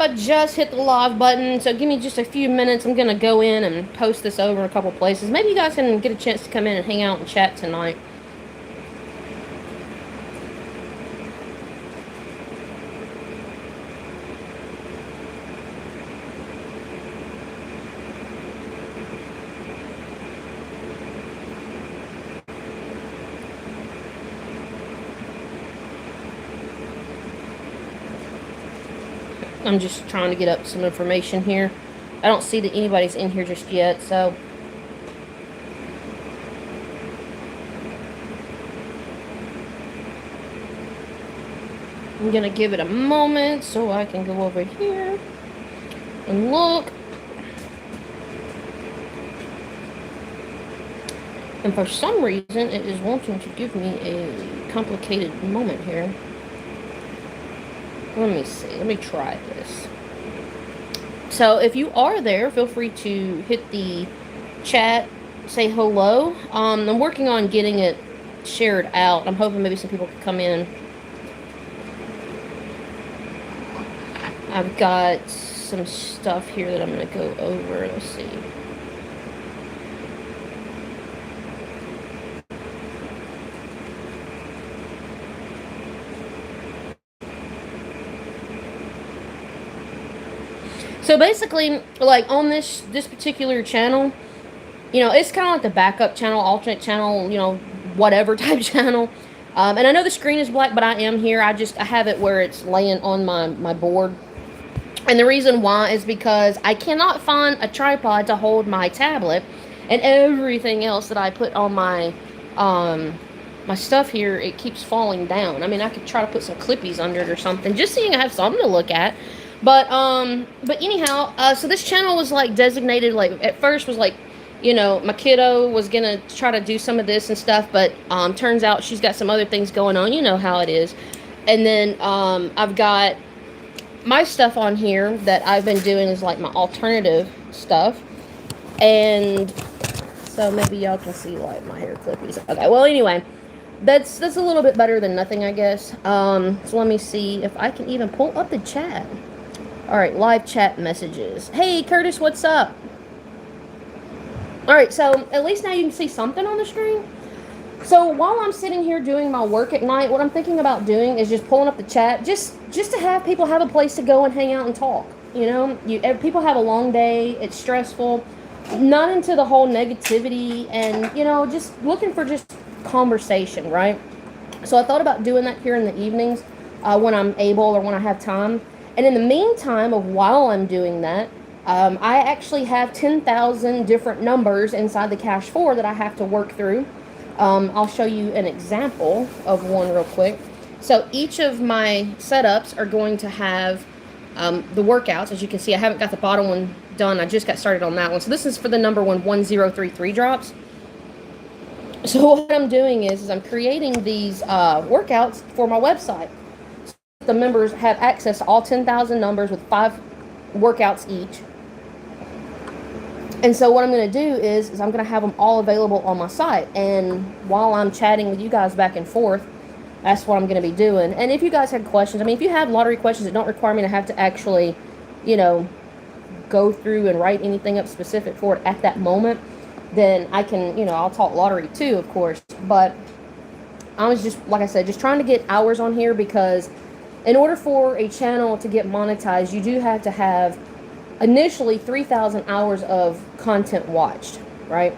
up? I just hit the live button, so give me just a few minutes. I'm going to go in and post this over a couple places. Maybe you guys can get a chance to come in and hang out and chat tonight. I'm just trying to get up some information here. I don't see that anybody's in here just yet, so I'm gonna give it a moment so I can go over here and look. And for some reason, it is wanting to give me a complicated moment here. Let me see. Let me try this. So if you are there, feel free to hit the chat, say hello. I'm working on getting it shared out. I'm hoping maybe some people could come in. I've got some stuff here that I'm going to go over. Let's see. So basically, like on this particular channel, you know, it's kind of like the backup channel, alternate channel, you know, whatever type channel. And I know the screen is black, but I am here. I have it where it's laying on my board. And the reason why is because I cannot find a tripod to hold my tablet and everything else that I put on my my stuff here. It keeps falling down. I mean, I could try to put some clippies under it or something, just so you can have something to look at. But anyhow, so this channel was like designated, like at first was like, you know, my kiddo was gonna try to do some of this and stuff, but turns out she's got some other things going on. You know how it is. And then I've got my stuff on here that I've been doing is like my alternative stuff. And so maybe y'all can see like my hair clippies. Okay, well anyway, that's a little bit better than nothing, I guess. So let me see if I can even pull up the chat. Alright, live chat messages. Hey Curtis, what's up? Alright, so at least now you can see something on the screen. So while I'm sitting here doing my work at night, what I'm thinking about doing is just pulling up the chat, just to have people have a place to go and hang out and talk. You know, people have a long day, it's stressful, not into the whole negativity, and you know, just looking for just conversation, right? So I thought about doing that here in the evenings when I'm able or when I have time. And in the meantime of while I'm doing that, I actually have 10,000 different numbers inside the Cache 4 that I have to work through. I'll show you an example of one real quick. So each of my setups are going to have the workouts. As you can see, I haven't got the bottom one done. I just got started on that one. So this is for the number 1033 drops. So what I'm doing is I'm creating these workouts for my website. So the members have access to all 10,000 numbers with 5 workouts each. And so what I'm going to do is I'm going to have them all available on my site. And while I'm chatting with you guys back and forth, that's what I'm going to be doing. And if you guys had questions, I mean, if you have lottery questions that don't require me to have to actually, you know, go through and write anything up specific for it at that moment, then I can, you know, I'll talk lottery too, of course. But I was just, like I said, just trying to get hours on here, because in order for a channel to get monetized, you do have to have initially 3,000 hours of content watched, right?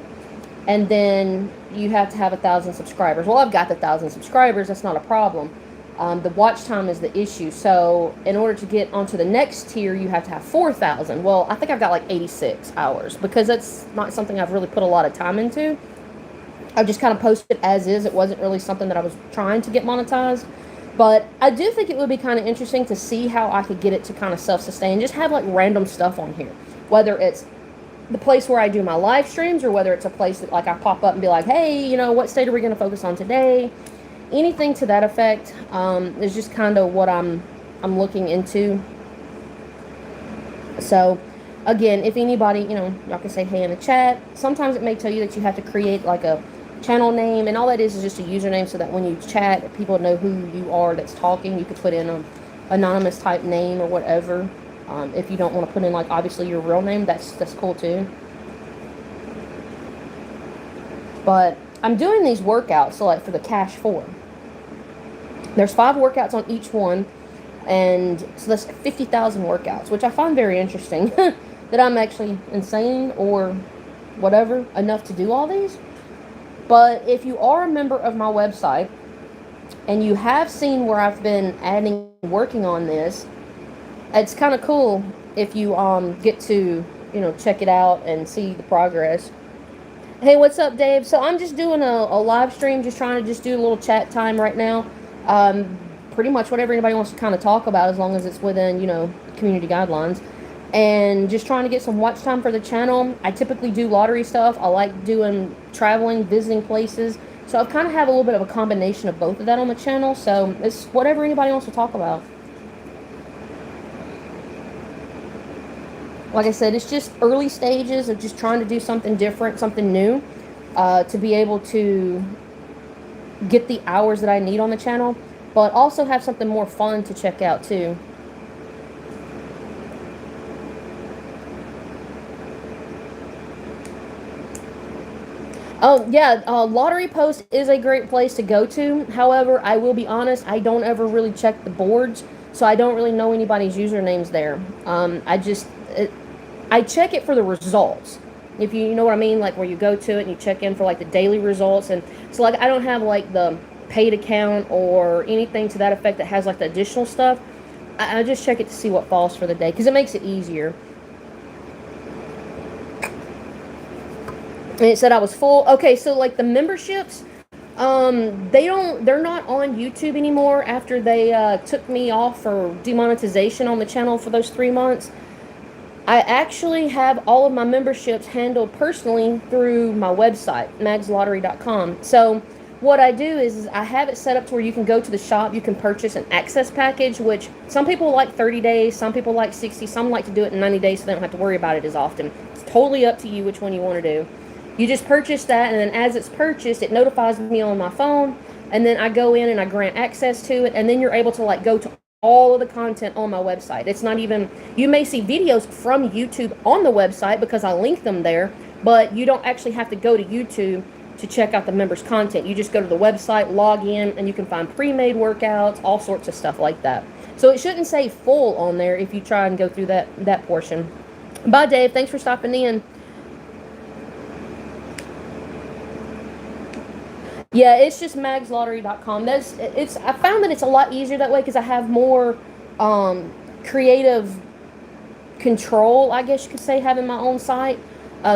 And then you have to have 1,000 subscribers. Well, I've got the 1,000 subscribers. That's not a problem. The watch time is the issue. So in order to get onto the next tier, you have to have 4,000. Well, I think I've got like 86 hours, because that's not something I've really put a lot of time into. I've just kind of posted as is. It wasn't really something that I was trying to get monetized. But I do think it would be kind of interesting to see how I could get it to kind of self-sustain. Just have like random stuff on here. Whether it's the place where I do my live streams, or whether it's a place that like I pop up and be like, hey, you know, what state are we going to focus on today? Anything to that effect is just kind of what I'm looking into. So, again, if anybody, you know, y'all can say hey in the chat. Sometimes it may tell you that you have to create like a channel name, and all that is just a username, so that when you chat, people know who you are that's talking. You could put in an anonymous type name or whatever. If you don't want to put in, like, obviously your real name, that's cool too. But I'm doing these workouts, so like for the Cash 4. There's 5 workouts on each one, and so that's 50,000 workouts, which I find very interesting. That I'm actually insane or whatever enough to do all these. But if you are a member of my website and you have seen where I've been working on this, it's kind of cool if you get to, check it out and see the progress. Hey, what's up, Dave? So I'm just doing a live stream, just trying to just do a little chat time right now. Pretty much whatever anybody wants to kind of talk about, as long as it's within, community guidelines. And just trying to get some watch time for the channel. I typically do lottery stuff. I like doing traveling, visiting places. So I kind of have a little bit of a combination of both of that on the channel. So it's whatever anybody wants to talk about. Like I said, it's just early stages of just trying to do something different, something new, to be able to get the hours that I need on the channel, but also have something more fun to check out too. Oh, yeah, Lottery Post is a great place to go to. However, I will be honest, I don't ever really check the boards, so I don't really know anybody's usernames there. I check it for the results. If you know what I mean, like where you go to it and you check in for like the daily results. And so like I don't have like the paid account or anything to that effect that has like the additional stuff. I just check it to see what falls for the day because it makes it easier. And it said I was full. Okay, so like the memberships, they're not on YouTube anymore after they took me off for demonetization on the channel for those 3 months. I actually have all of my memberships handled personally through my website, magslottery.com. So what I do is I have it set up to where you can go to the shop, you can purchase an access package, which some people like 30 days, some people like 60, some like to do it in 90 days so they don't have to worry about it as often. It's totally up to you which one you want to do. You just purchase that, and then as it's purchased, it notifies me on my phone, and then I go in and I grant access to it, and then you're able to like go to all of the content on my website. It's not even, you may see videos from YouTube on the website because I link them there, but you don't actually have to go to YouTube to check out the members' content. You just go to the website, log in, and you can find pre-made workouts, all sorts of stuff like that. So it shouldn't say full on there if you try and go through that portion. Bye, Dave. Thanks for stopping in. Yeah, it's just magslottery.com. I found that it's a lot easier that way because I have more creative control, I guess you could say, having my own site.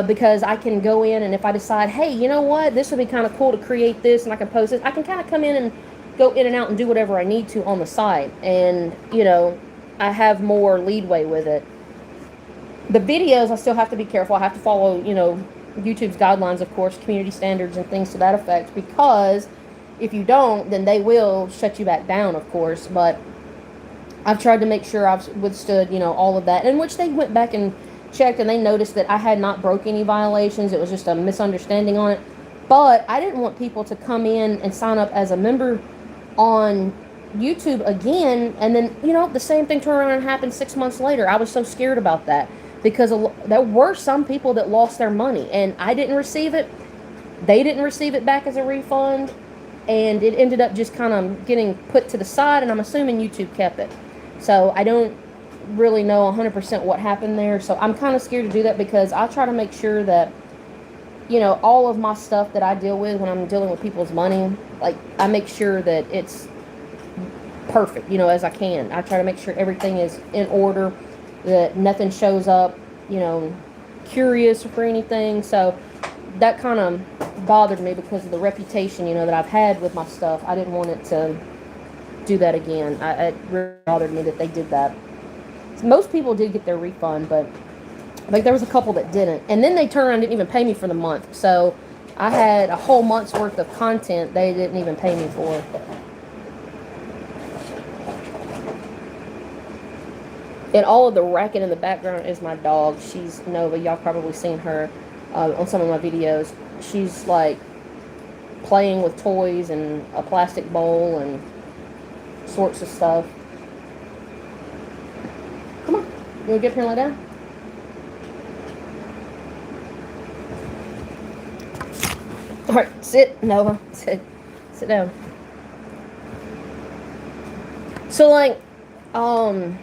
Because I can go in and if I decide, hey, you know what, this would be kind of cool to create this and I can post this, I can kind of come in and go in and out and do whatever I need to on the site. And, I have more leadway with it. The videos, I still have to be careful. I have to follow, YouTube's guidelines, of course, community standards and things to that effect, because if you don't, then they will shut you back down, of course. But I've tried to make sure I've withstood, all of that, in which they went back and checked and they noticed that I had not broke any violations. It was just a misunderstanding on it. But I didn't want people to come in and sign up as a member on YouTube again, and then, the same thing turn around and happen 6 months later. I was so scared about that. Because there were some people that lost their money, and I didn't receive it. They didn't receive it back as a refund, and it ended up just kind of getting put to the side, and I'm assuming YouTube kept it. So I don't really know 100% what happened there. So I'm kind of scared to do that because I try to make sure that, all of my stuff that I deal with when I'm dealing with people's money, like I make sure that it's perfect, as I can. I try to make sure everything is in order, that nothing shows up, curious for anything. So that kind of bothered me because of the reputation, that I've had with my stuff. I didn't want it to do that again. It really bothered me that they did that. Most people did get their refund, but like there was a couple that didn't. And then they turned around and didn't even pay me for the month. So I had a whole month's worth of content they didn't even pay me for. And all of the racket in the background is my dog. She's Nova. Y'all probably seen her on some of my videos. She's like playing with toys and a plastic bowl and sorts of stuff. Come on. You want to get up here and lay down? All right, sit, Noah. Sit down. So, like, on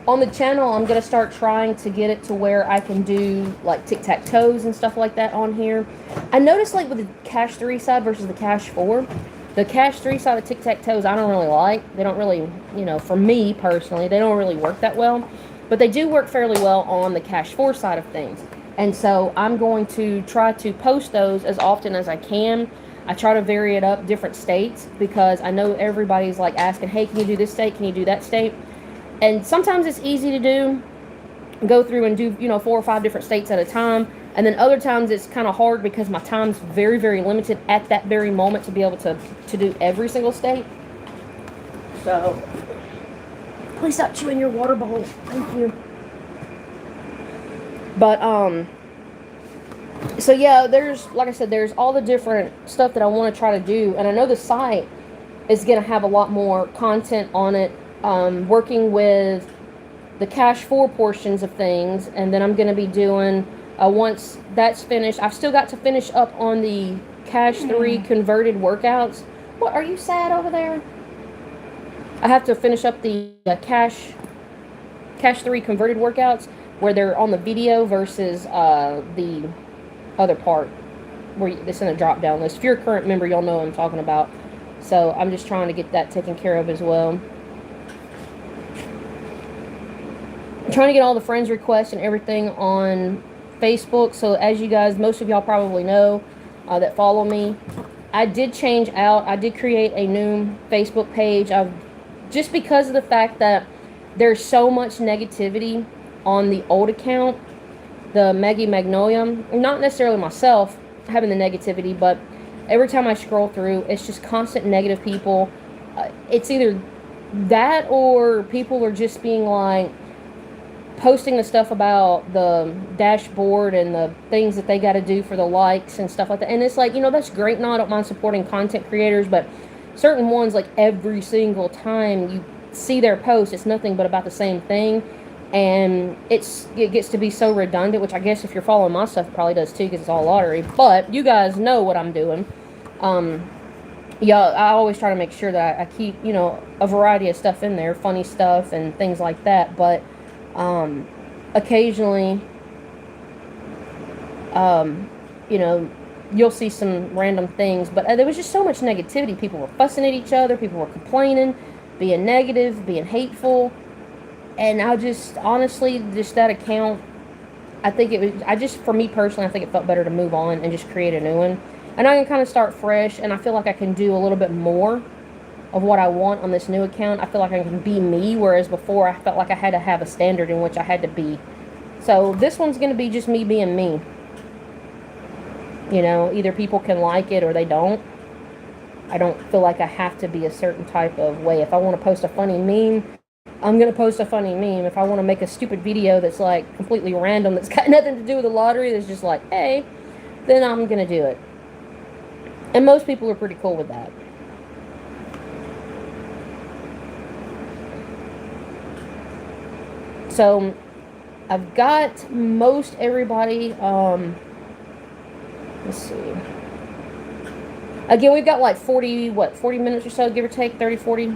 the channel, I'm gonna start trying to get it to where I can do like tic-tac-toes and stuff like that on here. I noticed, like, with the Cash 3 side versus the Cash 4, the Cash 3 side of tic-tac-toes I don't really like. They don't really, you know, for me personally, they don't really work that well. But they do work fairly well on the Cash 4 side of things. And so I'm going to try to post those as often as I can. I try to vary it up different states because I know everybody's like asking, hey, can you do this state? Can you do that state? And sometimes it's easy to do, go through and do, you know, 4 or 5 different states at a time. And then other times it's kind of hard because my time's very, very limited at that very moment to be able to do every single state. So, please stop chewing your water bowl. Thank you. But, so yeah, there's, like I said, there's all the different stuff that I want to try to do. And I know the site is going to have a lot more content on it, working with the Cash 4 portions of things. And then I'm going to be doing, once that's finished, I've still got to finish up on the Cash 3 converted workouts. What, are you sad over there? I have to finish up the Cash 3 converted workouts where they're on the video versus the other part where it's in a drop down list. If you're a current member, you'll know what I'm talking about. So I'm just trying to get that taken care of as well. I'm trying to get all the friends requests and everything on Facebook. So as you guys, most of y'all probably know that follow me, I did change out. I did create a new Facebook page. Just because of the fact that there's so much negativity on the old account, the Maggie Magnolia, not necessarily myself having the negativity, but every time I scroll through, it's just constant negative people. It's either that or people are just being like, posting the stuff about the dashboard and the things that they got to do for the likes and stuff like that. And it's like, you know, that's great. No, I don't mind supporting content creators, but certain ones, like every single time you see their post, it's nothing but about the same thing. And it gets to be so redundant, which I guess if you're following my stuff, it probably does too, because it's all lottery. But you guys know what I'm doing. Yeah, I always try to make sure that I keep, you know, a variety of stuff in there, funny stuff and things like that. But occasionally, you know, you'll see some random things. But there was just so much negativity. People were fussing at each other. People were complaining, being negative, being hateful. And I just, honestly, just that account, I think it was, for me personally, I think it felt better to move on and just create a new one. And I can kind of start fresh, and I feel like I can do a little bit more of what I want on this new account. I feel like I can be me, whereas before I felt like I had to have a standard in which I had to be. So this one's going to be just me being me. You know, either people can like it or they don't. I don't feel like I have to be a certain type of way. If I want to post a funny meme, I'm going to post a funny meme. If I want to make a stupid video that's like completely random, that's got nothing to do with the lottery, that's just like, hey, then I'm going to do it. And most people are pretty cool with that. So I've got most everybody, let's see. Again, we've got like 40 minutes or so, give or take, 30, 40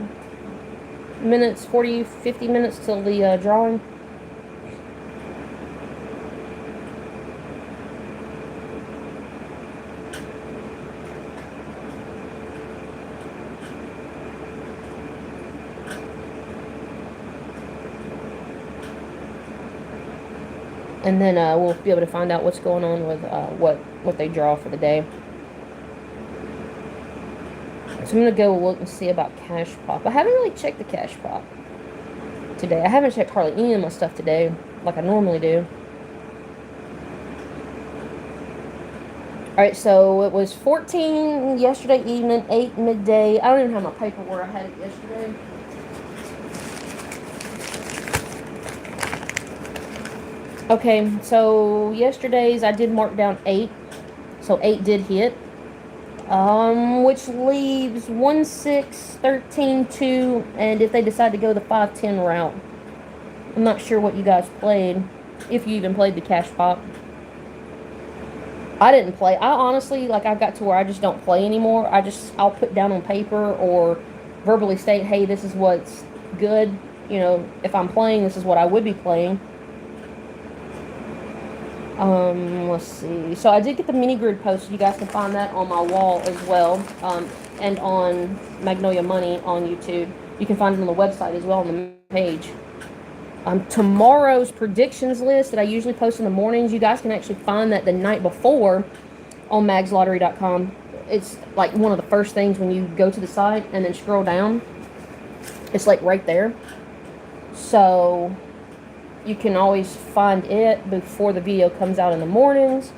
minutes, 40, 50 minutes till the drawing. And then we'll be able to find out what's going on with what they draw for the day. So I'm going to go look and see about Cash Pop. I haven't really checked the Cash Pop today. I haven't checked hardly any of my stuff today like I normally do. Alright, so it was 14 yesterday evening, 8 midday. I don't even have my paperwork. I had it yesterday. Okay, so yesterday's I did mark down 8. So 8 did hit. Which leaves 1, 6, 13, 2, and if they decide to go the 5, 10 route. I'm not sure what you guys played, if you even played the cash pop. I didn't play. I honestly, like, I got to where I just don't play anymore. I'll put down on paper or verbally state, hey, this is what's good. You know, if I'm playing, this is what I would be playing. Let's see. So I did get the mini grid posted. You guys can find that on my wall as well, and on Magnolia Money on YouTube. You can find it on the website as well on the page. Tomorrow's predictions list that I usually post in the mornings, you guys can actually find that the night before on magslottery.com. It's like one of the first things when you go to the site and then scroll down. It's like right there. So you can always find it before the video comes out in the mornings.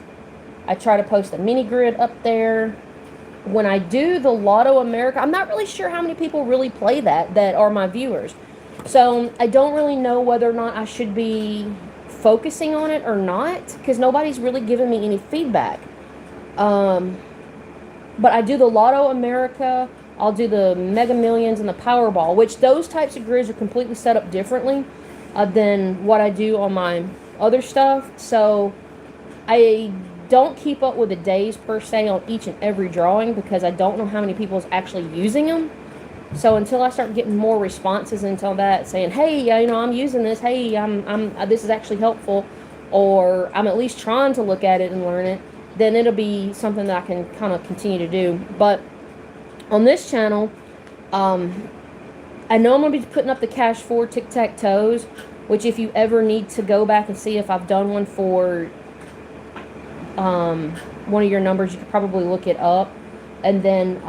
I try to post the mini grid up there. When I do the Lotto America, I'm not really sure how many people really play that are my viewers. So I don't really know whether or not I should be focusing on it or not, because nobody's really given me any feedback. But I do the Lotto America, I'll do the Mega Millions and the Powerball, which those types of grids are completely set up differently than what I do on my other stuff. So I don't keep up with the days per se on each and every drawing, because I don't know how many people is actually using them. So until I start getting more responses until that, saying, hey, you know, I'm using this, hey, this is actually helpful, or I'm at least trying to look at it and learn it, then it'll be something that I can kind of continue to do. But on this channel, I know I'm going to be putting up the Cash 4 tic-tac-toes, which if you ever need to go back and see if I've done one for one of your numbers, you could probably look it up. And then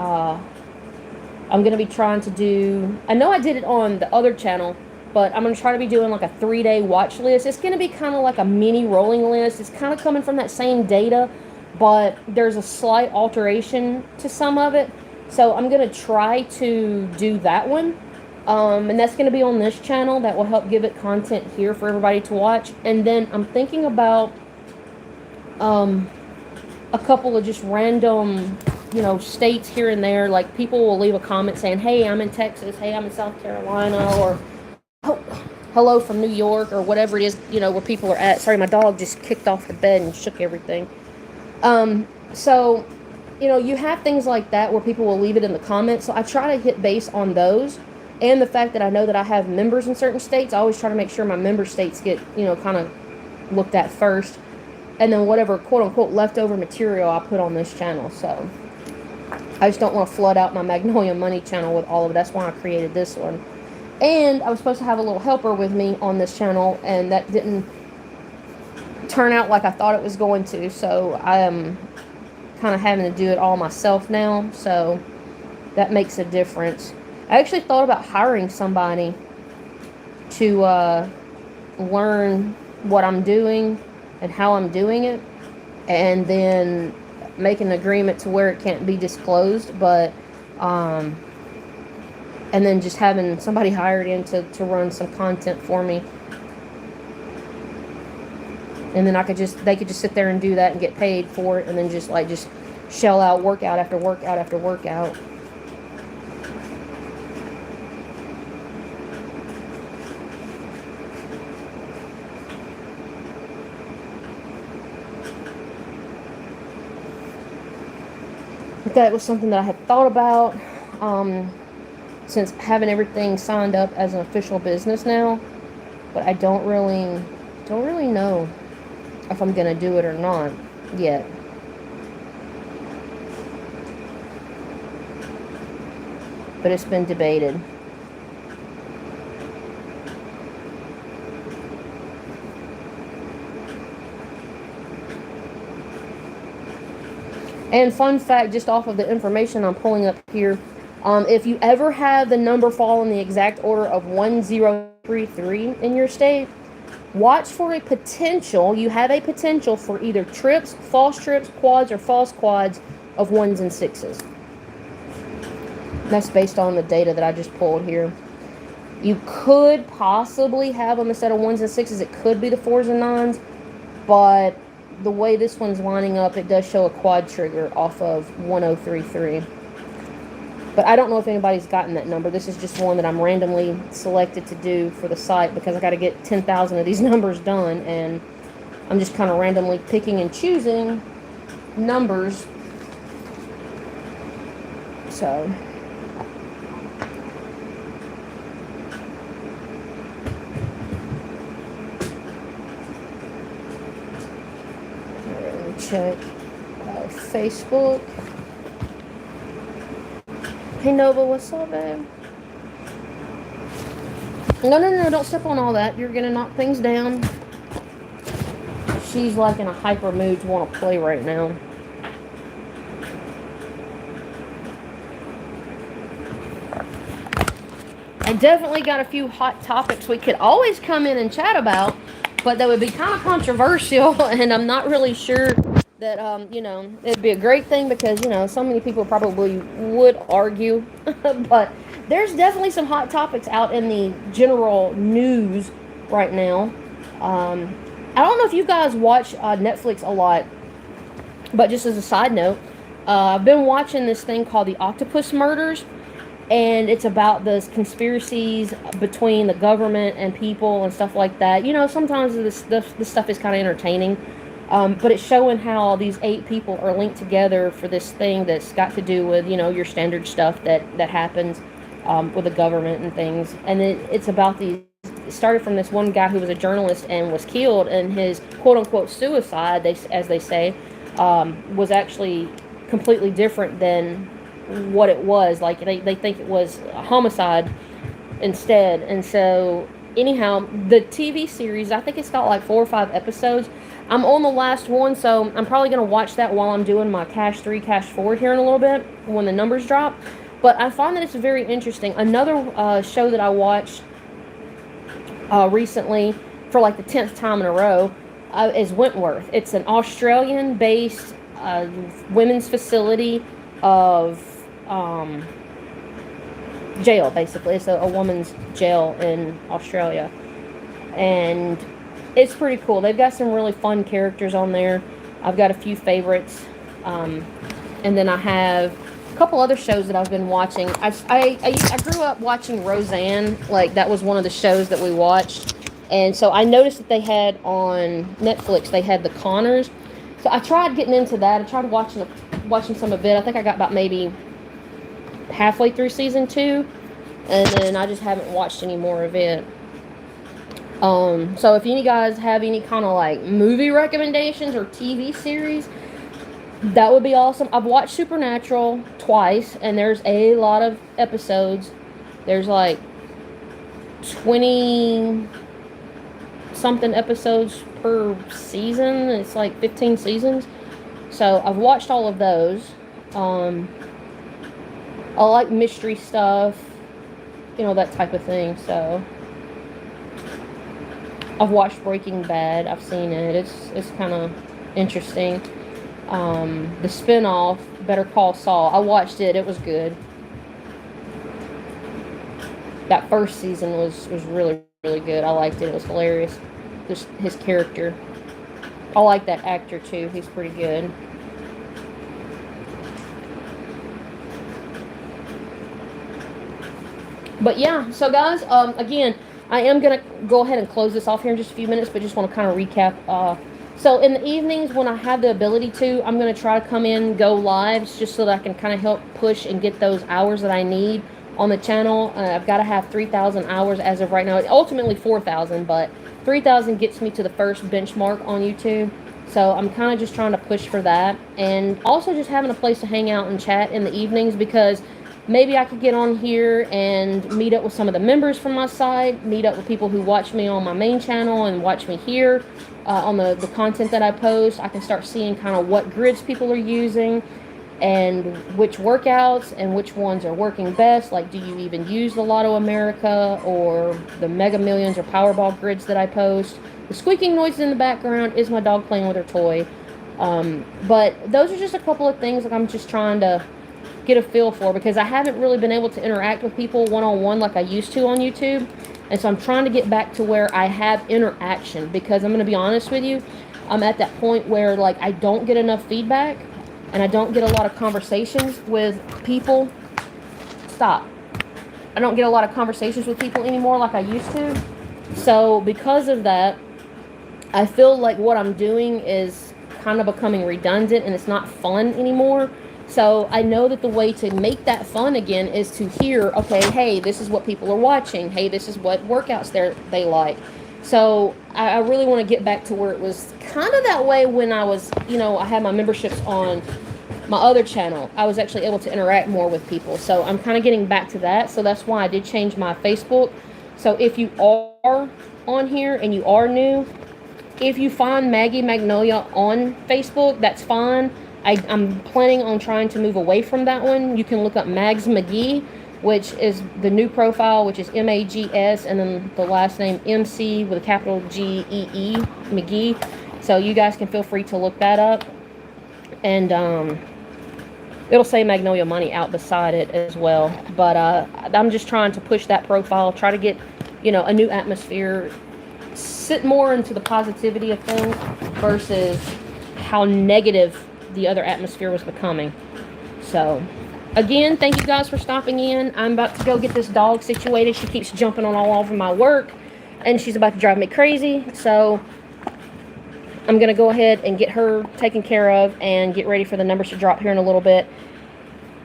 I'm going to be trying to do, I know I did it on the other channel, but I'm going to try to be doing like a 3-day watch list. It's going to be kind of like a mini rolling list. It's kind of coming from that same data, but there's a slight alteration to some of it. So I'm going to try to do that one. And that's going to be on this channel. That will help give it content here for everybody to watch. And then I'm thinking about a couple of just random, you know, states here and there. Like, people will leave a comment saying, hey, I'm in Texas, hey, I'm in South Carolina, or oh, hello from New York, or whatever it is, you know, where people are at. Sorry, my dog just kicked off the bed and shook everything. So, you know, you have things like that where people will leave it in the comments. So I try to hit base on those. And the fact that I know that I have members in certain states, I always try to make sure my member states get, you know, kind of looked at first. And then whatever quote-unquote leftover material I put on this channel. So I just don't want to flood out my Magnolia Money channel with all of it. That's why I created this one. And I was supposed to have a little helper with me on this channel, and that didn't turn out like I thought it was going to. So I am kind of having to do it all myself now. So that makes a difference. I actually thought about hiring somebody to learn what I'm doing and how I'm doing it, and then make an agreement to where it can't be disclosed, but and then just having somebody hired in to run some content for me, and then they could just sit there and do that and get paid for it, and then just shell out workout after workout after workout. But that was something that I had thought about, since having everything signed up as an official business now. But I don't really know if I'm gonna do it or not yet. But it's been debated. And fun fact, just off of the information I'm pulling up here, if you ever have the number fall in the exact order of 1033 in your state, watch for a potential. You have a potential for either trips, false trips, quads, or false quads of 1s and 6s. That's based on the data that I just pulled here. You could possibly have them instead of 1s and 6s. It could be the 4s and 9s, but the way this one's lining up, it does show a quad trigger off of 1033. But I don't know if anybody's gotten that number. This is just one that I'm randomly selected to do for the site because I got to get 10,000 of these numbers done, and I'm just kind of randomly picking and choosing numbers. So let me check Facebook. Hey Nova, what's up, babe? No, don't step on all that. You're gonna knock things down. She's like in a hyper mood to want to play right now. I definitely got a few hot topics we could always come in and chat about, but that would be kind of controversial, and I'm not really sure that, it'd be a great thing because, so many people probably would argue, but there's definitely some hot topics out in the general news right now. I don't know if you guys watch Netflix a lot, but just as a side note, I've been watching this thing called The Octopus Murders, and it's about the conspiracies between the government and people and stuff like that. Sometimes this stuff is kind of entertaining, but it's showing how these 8 people are linked together for this thing that's got to do with, your standard stuff that happens with the government and things. And it's about it started from this one guy who was a journalist and was killed, and his quote-unquote suicide, as they say, was actually completely different than what it was. Like, they think it was a homicide instead. And so, anyhow, the TV series, I think it's got like 4 or 5 episodes. I'm on the last one, so I'm probably going to watch that while I'm doing my Cash 3, Cash 4 here in a little bit when the numbers drop. But I find that it's very interesting. Another show that I watched recently for like the 10th time in a row is Wentworth. It's an Australian-based women's facility of jail, basically. It's a woman's jail in Australia, and it's pretty cool. They've got some really fun characters on there. I've got a few favorites, and then I have a couple other shows that I've been watching. I grew up watching Roseanne. Like, that was one of the shows that we watched, and so I noticed that they had on Netflix, they had The Conners. So I tried getting into that. I tried watching some of it. I think I got about maybe halfway through season 2, and then I just haven't watched any more of it. So if you guys have any kind of like movie recommendations or TV series, that would be awesome. I've watched Supernatural twice, and there's a lot of episodes. There's like 20 something episodes per season. It's like 15 seasons. So I've watched all of those. I like mystery stuff, that type of thing. So I've watched Breaking Bad. I've seen it. It's kind of interesting. The spinoff, Better Call Saul, I watched it. It was good. That first season was really, really good. I liked it. It was hilarious. Just his character. I like that actor too. He's pretty good. But yeah, so guys, again, I am going to go ahead and close this off here in just a few minutes, but just want to kind of recap. So in the evenings, when I have the ability to, I'm going to try to come in, go lives, just so that I can kind of help push and get those hours that I need on the channel. I've got to have 3,000 hours as of right now. Ultimately 4,000, but 3,000 gets me to the first benchmark on YouTube. So I'm kind of just trying to push for that. And also just having a place to hang out and chat in the evenings, because maybe I could get on here and meet up with some of the members from my site, meet up with people who watch me on my main channel and watch me here on the content that I post. I can start seeing kind of what grids people are using and which workouts and which ones are working best. Like, do you even use the Lotto America or the Mega Millions or Powerball grids that I post? The squeaking noise in the background is my dog playing with her toy. But those are just a couple of things that I'm just trying to get a feel for, because I haven't really been able to interact with people one-on-one like I used to on YouTube. And so I'm trying to get back to where I have interaction, because I'm going to be honest with you, I'm at that point where like I don't get enough feedback and I don't get a lot of conversations with people stop. I don't get a lot of conversations with people anymore like I used to. So because of that, I feel like what I'm doing is kind of becoming redundant and it's not fun anymore. So I know that the way to make that fun again is to hear, okay, hey, this is what people are watching. Hey, this is what workouts they like. So I really want to get back to where it was kind of that way when I was, I had my memberships on my other channel. I was actually able to interact more with people. So I'm kind of getting back to that. So that's why I did change my Facebook. So if you are on here and you are new, if you find Maggie Magnolia on Facebook, that's fine. I'm planning on trying to move away from that one. You can look up Mags McGee, which is the new profile, which is MAGS, and then the last name MC with a capital GEE, McGee. So you guys can feel free to look that up. And it'll say Magnolia Money out beside it as well. But I'm just trying to push that profile, try to get, a new atmosphere, sit more into the positivity of things versus how negative the other atmosphere was becoming. So again, thank you guys for stopping in. I'm about to go get this dog situated. She keeps jumping on all over my work and she's about to drive me crazy. So I'm going to go ahead and get her taken care of and get ready for the numbers to drop here in a little bit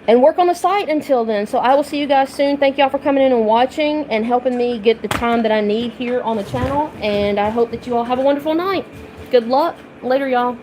and work on the site until then. So I will see you guys soon. Thank y'all for coming in and watching and helping me get the time that I need here on the channel. And I hope that you all have a wonderful night. Good luck. Later, y'all.